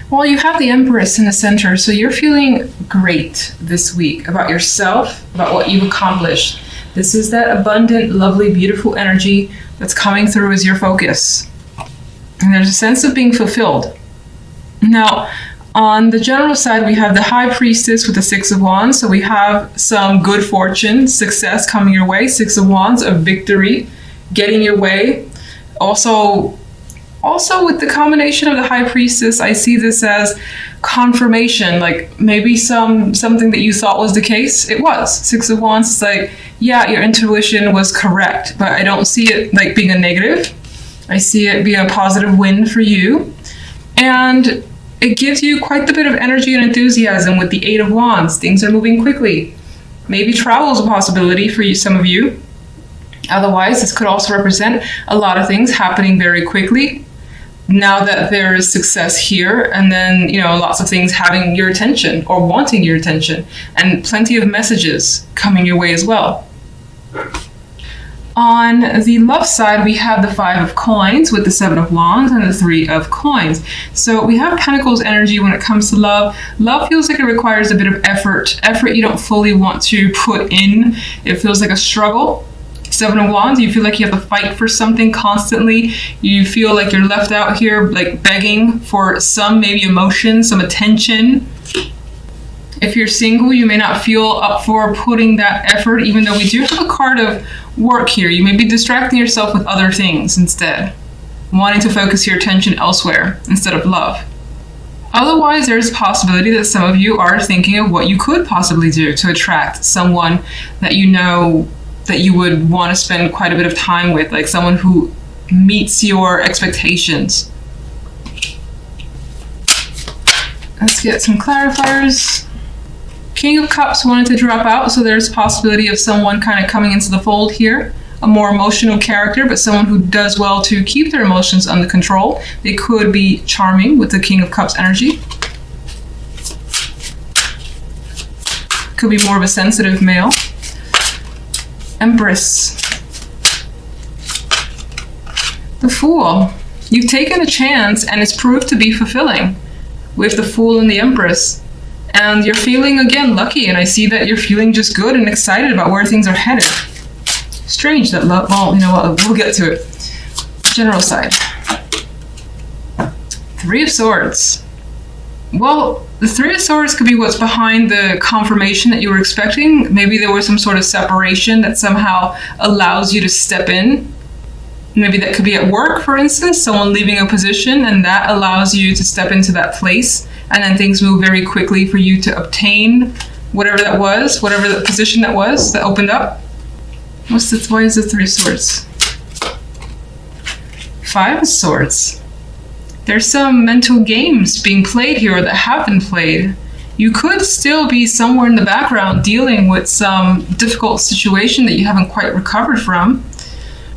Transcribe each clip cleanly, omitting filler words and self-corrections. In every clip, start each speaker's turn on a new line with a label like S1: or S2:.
S1: Well, you have the Empress in the center, so you're feeling great this week about yourself, about what you've accomplished. This is that abundant, lovely, beautiful energy that's coming through as your focus. And there's a sense of being fulfilled. Now, on the general side, we have the High Priestess with the Six of Wands. So we have some good fortune, success coming your way, Six of Wands, a victory, getting your way. Also with the combination of the High Priestess, I see this as confirmation, like maybe something that you thought was the case, it was. Six of Wands is like, yeah, your intuition was correct, but I don't see it like being a negative. I see it being a positive win for you. And it gives you quite a bit of energy and enthusiasm with the Eight of Wands. Things are moving quickly. Maybe travel is a possibility for you, some of you. Otherwise, this could also represent a lot of things happening very quickly. Now that there is success here, and then, lots of things having your attention or wanting your attention, and plenty of messages coming your way as well. On the love side, we have the Five of Coins with the Seven of Wands and the Three of Coins. So we have Pentacles energy when it comes to love. Love feels like it requires a bit of effort you don't fully want to put in. It feels like a struggle. Seven of Wands, you feel like you have to fight for something constantly. You feel like you're left out here like begging for some maybe emotion, some attention. If you're single, you may not feel up for putting that effort, even though we do have a card of work here. You may be distracting yourself with other things instead, wanting to focus your attention elsewhere instead of love. Otherwise, there's a possibility that some of you are thinking of what you could possibly do to attract someone that you know that you would want to spend quite a bit of time with, like someone who meets your expectations. Let's get some clarifiers. King of Cups wanted to drop out, so there's a possibility of someone kind of coming into the fold here. A more emotional character, but someone who does well to keep their emotions under control. They could be charming with the King of Cups energy. Could be more of a sensitive male. Empress. The Fool. You've taken a chance and it's proved to be fulfilling with the Fool and the Empress. And you're feeling, again, lucky, and I see that you're feeling just good and excited about where things are headed. Strange that love, well, you know what, we'll get to it. General side. Three of Swords. Well, the Three of Swords could be what's behind the confirmation that you were expecting. Maybe there was some sort of separation that somehow allows you to step in. Maybe that could be at work, for instance, someone leaving a position, and that allows you to step into that place, and then things move very quickly for you to obtain whatever that was, whatever the position that was that opened up. Why is the Three of Swords? Five of Swords. There's some mental games being played here that have been played. You could still be somewhere in the background dealing with some difficult situation that you haven't quite recovered from.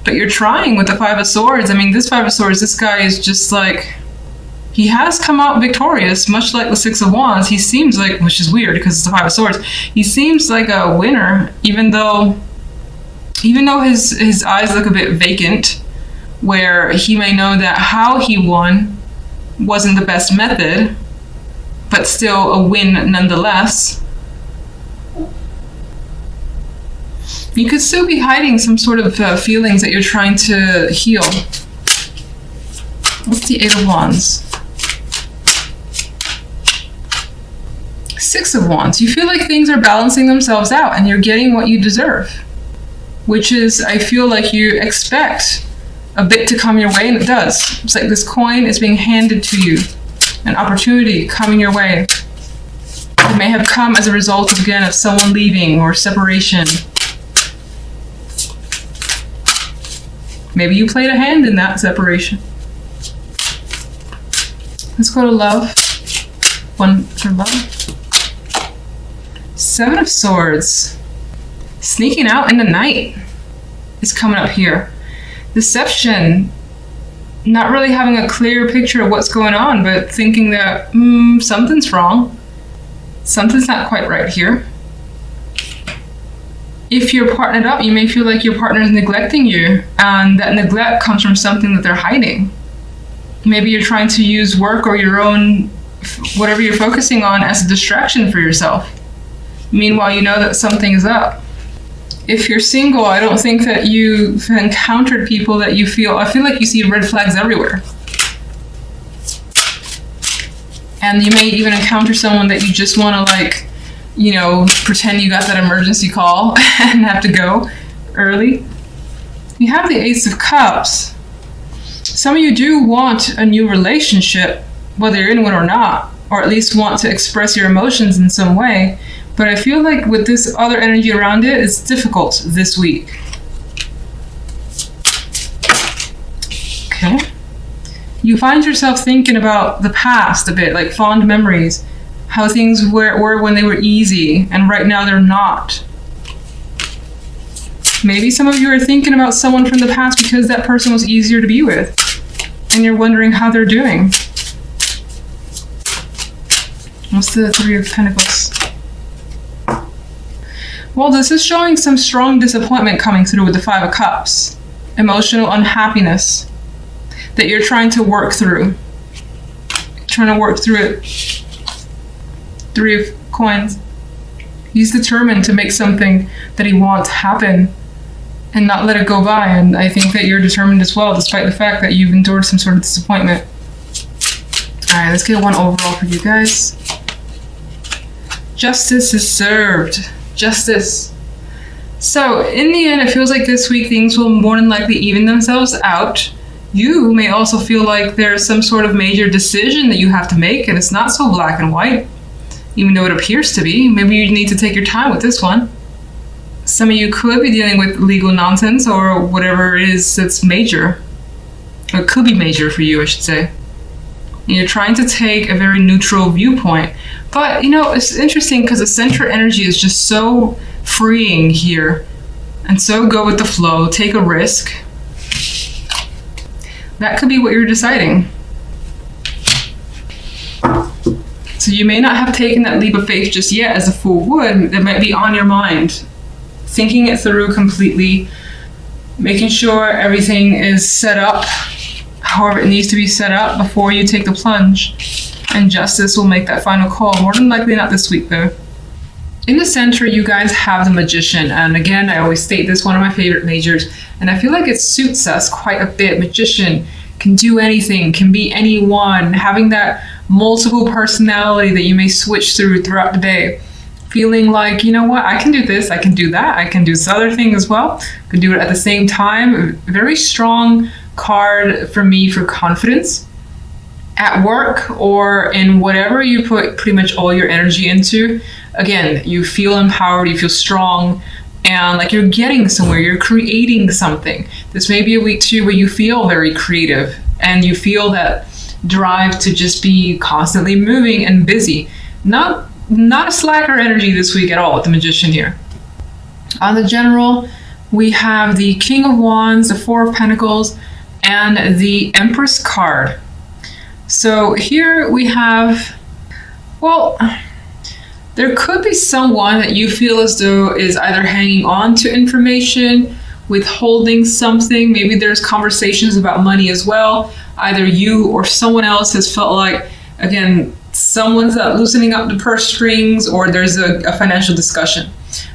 S1: But you're trying with the Five of Swords. I mean, this Five of Swords, this guy is just like, he has come out victorious, much like the Six of Wands. He seems like, which is weird because it's the Five of Swords, he seems like a winner, even though his eyes look a bit vacant, where he may know that how he won wasn't the best method, but still a win nonetheless. You could still be hiding some sort of feelings that you're trying to heal. What's the Eight of Wands? Six of Wands. You feel like things are balancing themselves out and you're getting what you deserve, which is, I feel like you expect a bit to come your way, and it does. It's like this coin is being handed to you, an opportunity coming your way. It may have come as a result, again, of someone leaving or separation. Maybe you played a hand in that separation. Let's go to love. One for love. Seven of Swords. Sneaking out in the night is coming up here. Deception. Not really having a clear picture of what's going on, but thinking that something's wrong. Something's not quite right here. If you're partnered up, you may feel like your partner is neglecting you, and that neglect comes from something that they're hiding. Maybe you're trying to use work or your own whatever you're focusing on as a distraction for yourself. Meanwhile, you know that something is up. If you're single, I don't think that you've encountered people that I feel like you see red flags everywhere. And you may even encounter someone that you just want to pretend you got that emergency call and have to go early. You have the Ace of Cups. Some of you do want a new relationship, whether you're in one or not, or at least want to express your emotions in some way. But I feel like with this other energy around it, it's difficult this week. Okay. You find yourself thinking about the past a bit, like fond memories, how things were when they were easy, and right now they're not. Maybe some of you are thinking about someone from the past because that person was easier to be with, and you're wondering how they're doing. What's the Three of Pentacles? Well, this is showing some strong disappointment coming through with the Five of Cups. Emotional unhappiness that you're trying to work through. Trying to work through it. Three of Coins. He's determined to make something that he wants happen and not let it go by. And I think that you're determined as well, despite the fact that you've endured some sort of disappointment. All right, let's get one overall for you guys. Justice is served. Justice. So in the end, it feels like this week things will more than likely even themselves out. You may also feel like there's some sort of major decision that you have to make, and it's not so black and white, even though it appears to be. Maybe you need to take your time with this one. Some of you could be dealing with legal nonsense or whatever it is that's major. Or it could be major for you, I should say. And you're trying to take a very neutral viewpoint. But, it's interesting because the center energy is just so freeing here. And so go with the flow, take a risk. That could be what you're deciding. So you may not have taken that leap of faith just yet as a Fool would. That might be on your mind. Thinking it through completely. Making sure everything is set up however it needs to be set up before you take the plunge. And justice will make that final call. More than likely not this week, though. In the center, you guys have the Magician. And again, I always state this, one of my favorite majors. And I feel like it suits us quite a bit. Magician can do anything, can be anyone. Having that multiple personality that you may switch throughout the day. Feeling like, you know what, I can do this, I can do that, I can do this other thing as well. I can do it at the same time. Very strong card for me for confidence. At work or in whatever you put pretty much all your energy into, again, you feel empowered, you feel strong, and like you're getting somewhere, you're creating something. This may be a week too where you feel very creative and you feel that drive to just be constantly moving and busy. Not a slacker energy this week at all with the Magician here. On the general, we have the King of Wands, the Four of Pentacles, and the Empress card. So here we have, well, there could be someone that you feel as though is either hanging on to information, withholding something. Maybe there's conversations about money as well. Either you or someone else has felt like, again, someone's loosening up the purse strings, or there's a financial discussion.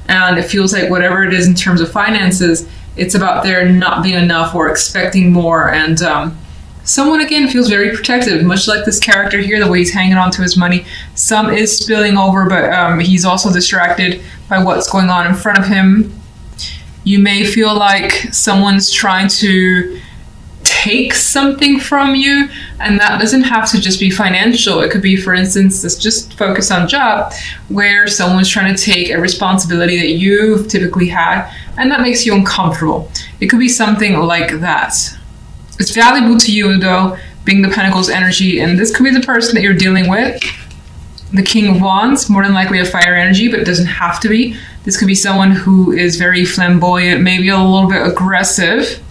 S1: And it feels like whatever it is in terms of finances, it's about there not being enough or expecting more. And someone, again, feels very protective, much like this character here, the way he's hanging on to his money. Some is spilling over, but he's also distracted by what's going on in front of him. You may feel like someone's trying to take something from you, and that doesn't have to just be financial. It could be, for instance, let's just focus on job, where someone's trying to take a responsibility that you've typically had, and that makes you uncomfortable. It could be something like that. It's valuable to you, though, being the Pentacles energy, and this could be the person that you're dealing with. The King of Wands, more than likely a fire energy, but it doesn't have to be. This could be someone who is very flamboyant, maybe a little bit aggressive.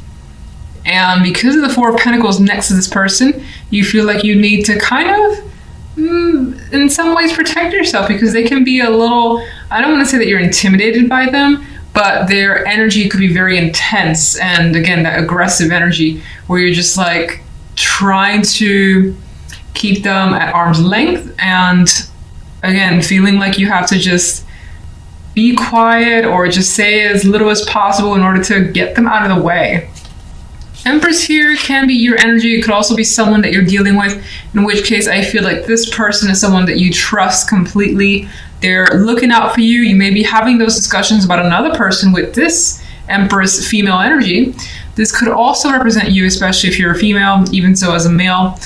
S1: And because of the Four of Pentacles next to this person, you feel like you need to kind of, in some ways, protect yourself, because they can be a little, I don't want to say that you're intimidated by them, but their energy could be very intense. And again, that aggressive energy where you're just like trying to keep them at arm's length, and again, feeling like you have to just be quiet or just say as little as possible in order to get them out of the way. Empress here can be your energy. It could also be someone that you're dealing with, in which case I feel like this person is someone that you trust completely. They're looking out for you. You may be having those discussions about another person with this Empress female energy. This could also represent you, especially if you're a female, even so as a male,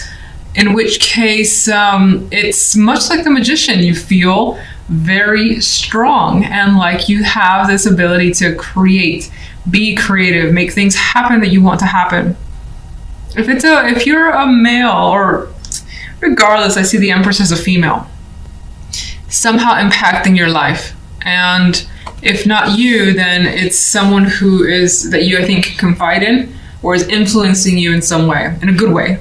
S1: in which case it's much like the Magician. You feel very strong and like you have this ability to create, be creative, make things happen that you want to happen. If you're a male, or regardless, I see the Empress as a female, somehow impacting your life. And if not you, then it's someone who is, that you I think can confide in, or is influencing you in some way, in a good way.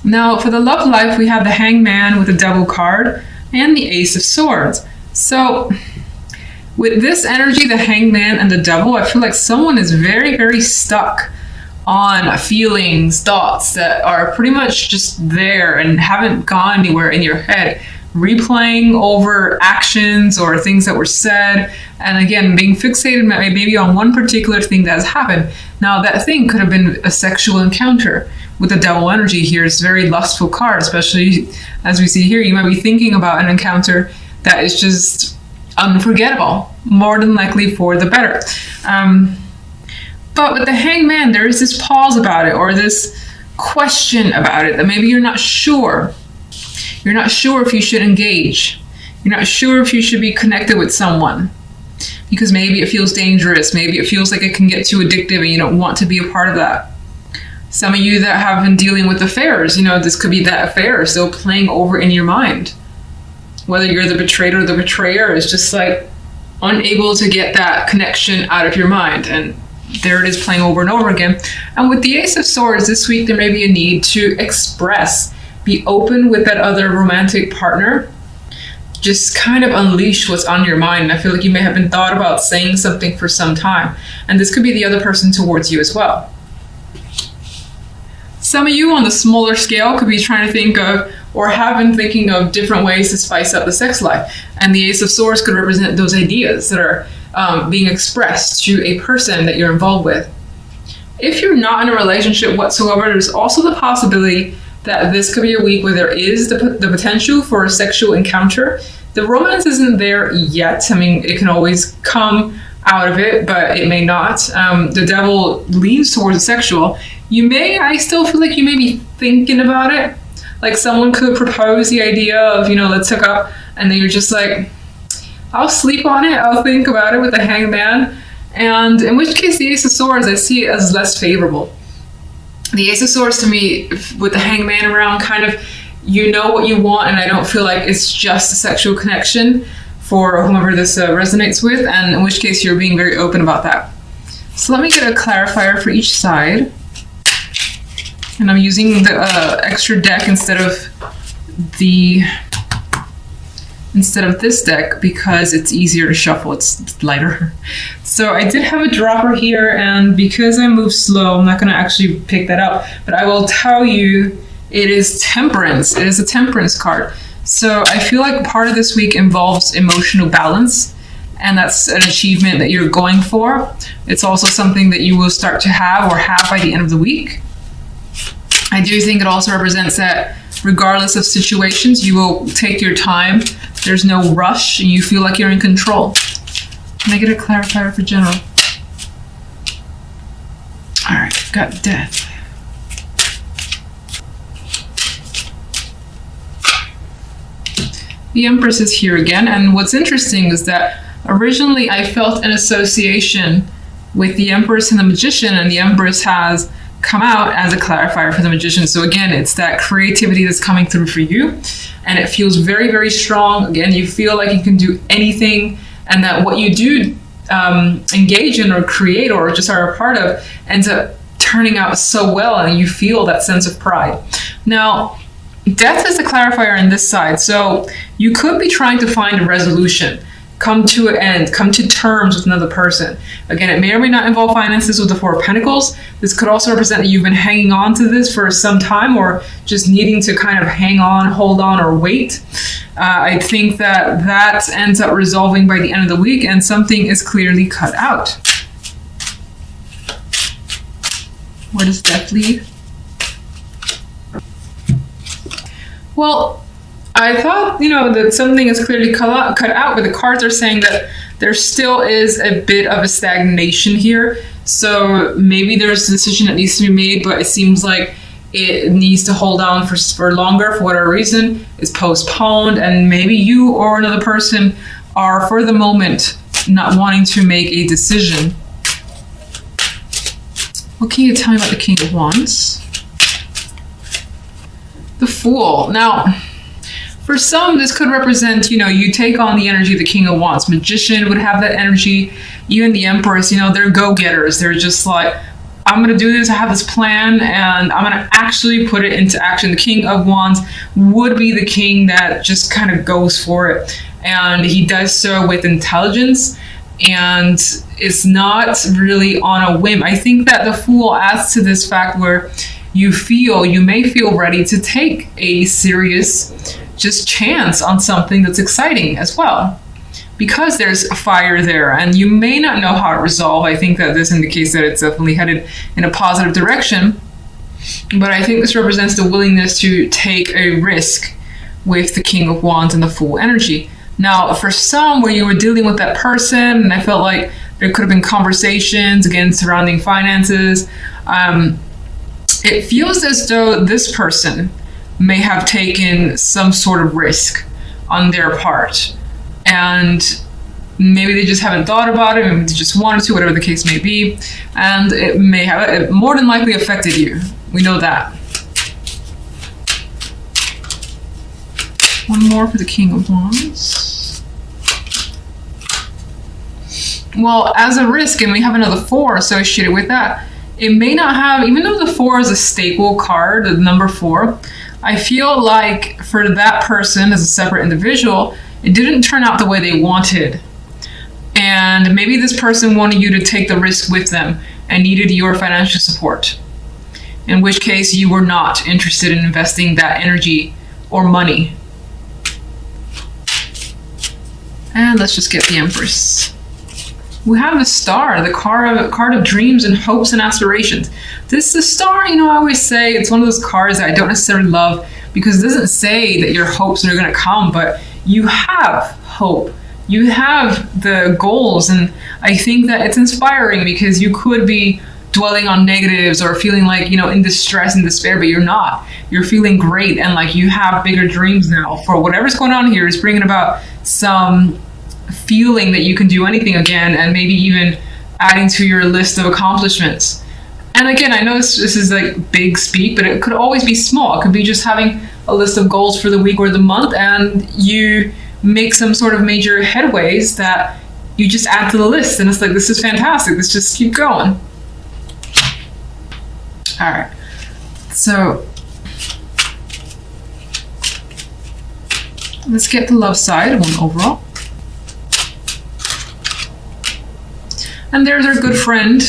S1: Now for the love life, we have the Hangman with the Devil card and the Ace of Swords. So with this energy, the Hangman and the Devil, I feel like someone is very, very stuck on feelings, thoughts that are pretty much just there and haven't gone anywhere in your head, replaying over actions or things that were said, and again, being fixated maybe on one particular thing that has happened. Now that thing could have been a sexual encounter. With the Devil energy here, it's a very lustful card, especially as we see here. You might be thinking about an encounter that is just unforgettable, more than likely for the better. But with the Hangman, there is this pause about it, or this question about it, that maybe you're not sure. You're not sure if you should engage. You're not sure if you should be connected with someone, because maybe it feels dangerous. Maybe it feels like it can get too addictive and you don't want to be a part of that. Some of you that have been dealing with affairs, this could be that affair still playing over in your mind. Whether you're the betrayed or the betrayer, is just like unable to get that connection out of your mind. And there it is playing over and over again. And with the Ace of Swords this week, there may be a need to express, be open with that other romantic partner. Just kind of unleash what's on your mind. And I feel like you may have been thought about saying something for some time. And this could be the other person towards you as well. Some of you on the smaller scale could be trying to think of, or have been thinking of, different ways to spice up the sex life. And the Ace of Swords could represent those ideas that are being expressed to a person that you're involved with. If you're not in a relationship whatsoever, there's also the possibility that this could be a week where there is the potential for a sexual encounter. The romance isn't there yet. I mean, it can always come out of it, but it may not. The Devil leans towards the sexual. I still feel like you may be thinking about it. Like someone could propose the idea of, let's hook up, and then you're just like, I'll sleep on it, I'll think about it with the Hangman. And in which case the Ace of Swords, I see it as less favorable. The Ace of Swords to me, with the Hangman around, kind of, you know what you want, and I don't feel like it's just a sexual connection for whomever this resonates with, and in which case you're being very open about that. So let me get a clarifier for each side. And I'm using the extra deck instead of this deck because it's easier to shuffle, it's lighter. So I did have a dropper here, and because I move slow, I'm not going to actually pick that up, but I will tell you it is Temperance. It is a Temperance card. So I feel like part of this week involves emotional balance, and that's an achievement that you're going for. It's also something that you will start to have by the end of the week. I do think it also represents that regardless of situations, you will take your time. There's no rush, and you feel like you're in control. Can I get a clarifier for general? All right, got Death. The Empress is here again, and what's interesting is that originally I felt an association with the Empress and the Magician, and the Empress has come out as a clarifier for the Magician. So again, it's that creativity that's coming through for you, and it feels very, very strong. Again, you feel like you can do anything, and that what you do engage in or create or just are a part of ends up turning out so well, and you feel that sense of pride. Now, Death is the clarifier on this side, so you could be trying to find a resolution. come to an end, come to terms with another person. Again, it may or may not involve finances with the Four of Pentacles. This could also represent that you've been hanging on to this for some time, or just needing to kind of hang on, hold on, or wait. I think that ends up resolving by the end of the week, and something is clearly cut out. Where does death lead? Well, I thought, that something is clearly cut out, but the cards are saying that there still is a bit of a stagnation here. So maybe there's a decision that needs to be made, but it seems like it needs to hold on for longer for whatever reason. It's postponed, and maybe you or another person are, for the moment, not wanting to make a decision. What can you tell me about the King of Wands? The Fool. Now, for some, this could represent, you take on the energy of the King of Wands. Magician would have that energy. Even the Empress, they're go-getters. They're just like, I'm going to do this. I have this plan, and I'm going to actually put it into action. The King of Wands would be the king that just kind of goes for it. And he does so with intelligence, and it's not really on a whim. I think that the Fool adds to this fact where you may feel ready to take a serious just chance on something that's exciting as well, because there's a fire there, and you may not know how to resolve. I think that this indicates that it's definitely headed in a positive direction, but I think this represents the willingness to take a risk with the King of Wands and the Fool energy. Now, for some, where you were dealing with that person, and I felt like there could have been conversations again surrounding finances, it feels as though this person may have taken some sort of risk on their part, and maybe they just haven't thought about it, maybe they just wanted to, whatever the case may be, and it more than likely affected you. We know that. One more for the King of Wands. Well, as a risk, and we have another 4 associated with that, it may not have, even though the 4 is a staple card, the number 4, I feel like for that person as a separate individual, it didn't turn out the way they wanted. And maybe this person wanted you to take the risk with them and needed your financial support, in which case you were not interested in investing that energy or money. And let's just get the Empress. We have the Star, the card of dreams and hopes and aspirations. The Star, I always say it's one of those cards that I don't necessarily love, because it doesn't say that your hopes are going to come, but you have hope. You have the goals, and I think that it's inspiring, because you could be dwelling on negatives or feeling like, in distress and despair, but you're not. You're feeling great, and like you have bigger dreams now for whatever's going on here is bringing about some feeling that you can do anything again, and maybe even adding to your list of accomplishments. And again, I know this is like big speak, but it could always be small. It could be just having a list of goals for the week or the month, and you make some sort of major headways that you just add to the list, and it's like, this is fantastic, let's just keep going. All right, so let's get the love side, one overall. And there's our good friend,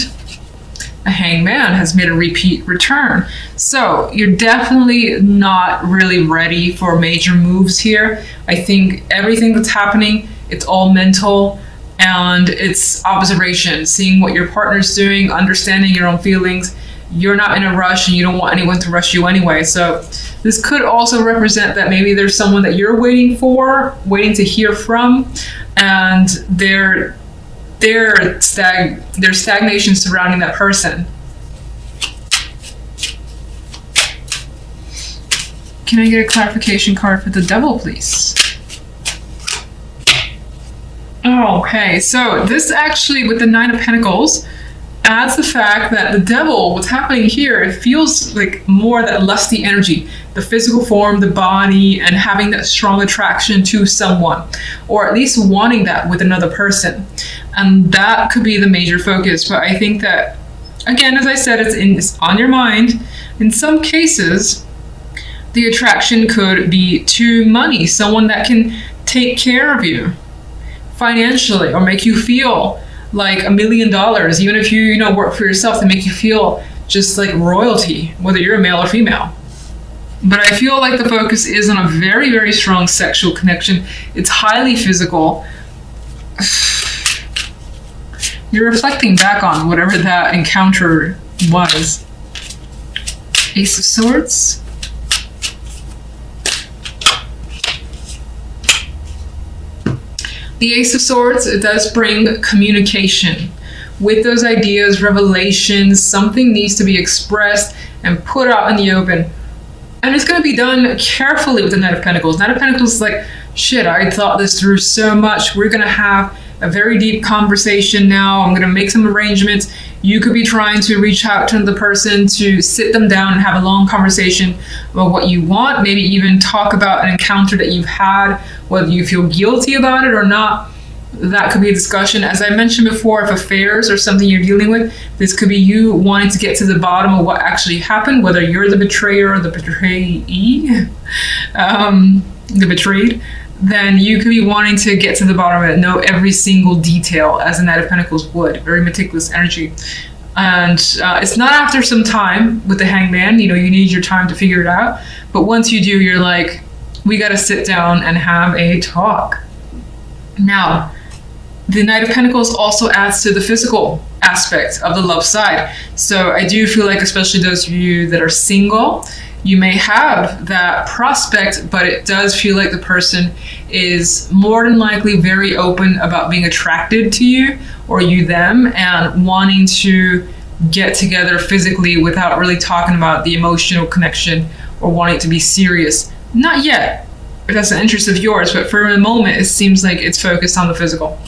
S1: a Hangman, has made a repeat return. So you're definitely not really ready for major moves here. I think everything that's happening, it's all mental, and it's observation, seeing what your partner's doing, understanding your own feelings. You're not in a rush, and you don't want anyone to rush you anyway. So this could also represent that maybe there's someone that you're waiting to hear from, and there's stagnation surrounding that person. Can I get a clarification card for the Devil, please? Okay, so this actually, with the 9 of Pentacles, adds the fact that the Devil, what's happening here, it feels like more that lusty energy, the physical form, the body, and having that strong attraction to someone, or at least wanting that with another person. And that could be the major focus. But I think that, again, as I said, it's on your mind. In some cases, the attraction could be to money, someone that can take care of you financially or make you feel like $1 million, even if you know, work for yourself, to make you feel just like royalty, whether you're a male or female. But I feel like the focus is on a very, very strong sexual connection. It's highly physical. You're reflecting back on whatever that encounter was. Ace of Swords. The Ace of Swords, it does bring communication. With those ideas, revelations, something needs to be expressed and put out in the open. And it's going to be done carefully with the Knight of Pentacles. Knight of Pentacles is like, shit, I thought this through so much. We're going to have a very deep conversation now. I'm going to make some arrangements. You could be trying to reach out to the person to sit them down and have a long conversation about what you want, maybe even talk about an encounter that you've had, whether you feel guilty about it or not. That could be a discussion. As I mentioned before, if affairs are something you're dealing with, this could be you wanting to get to the bottom of what actually happened, whether you're the betrayer or the betrayee, the betrayed. Then you could be wanting to get to the bottom of it, know every single detail, as the Knight of Pentacles would. Very meticulous energy. And it's not after some time with the Hangman, you know, you need your time to figure it out. But once you do, you're like, we got to sit down and have a talk. Now, the Knight of Pentacles also adds to the physical aspect of the love side. So I do feel like, especially those of you that are single, you may have that prospect, but it does feel like the person is more than likely very open about being attracted to you or you them and wanting to get together physically without really talking about the emotional connection or wanting it to be serious. Not yet, if that's an interest of yours, but for a moment, it seems like it's focused on the physical.